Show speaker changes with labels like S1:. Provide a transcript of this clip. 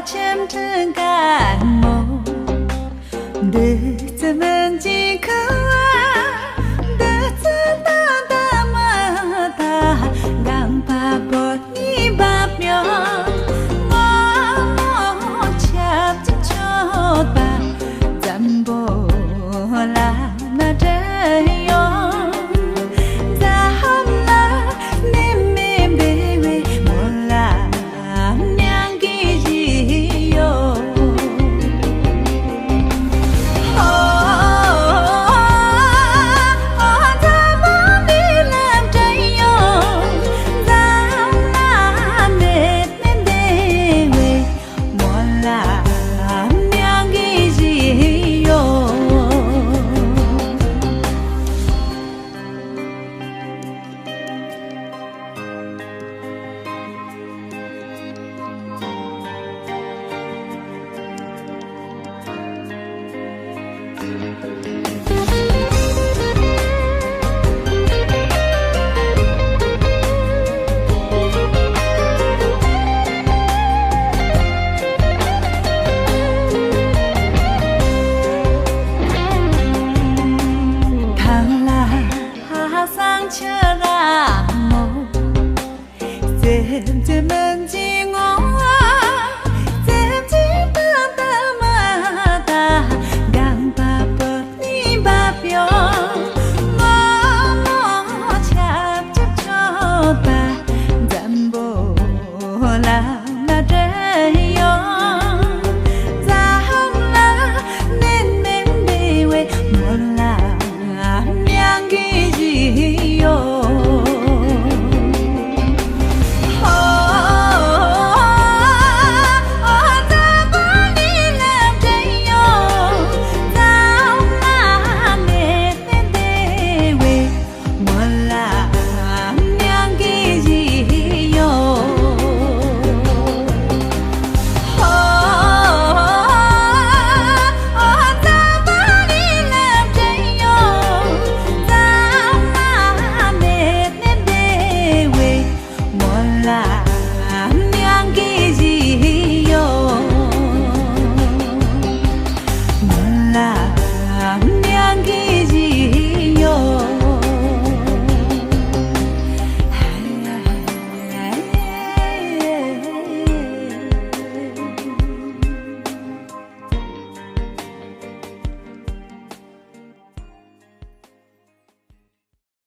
S1: chém thương cả màu để cho mình chỉ khâu để cho ta mà ta gang pa bọt ni bạc nhớ ngó chạm cho ta dặm bồ là na trời yo ra hôm na nem mềm bê bê một là nhang kỳ gì yo ta muốn đi làm trời yo ra na mệt nên đê bê một là nhang kỳ gì yo sang chờ ra màu xem cho mình chỉ ngó xem chỉ ta mà ta gang pa bọt ni bạc yo ngó chạm cho ta dặm bồ là na trời yo ra hôm na nên mềm bê quê một là nhang kỳ gì yo ta muốn đi làm trời yo ra na mệt nên đê quê một là nhang kỳ gì yo ta muốn đi làm trời yo ra na mệt nên đê quê một là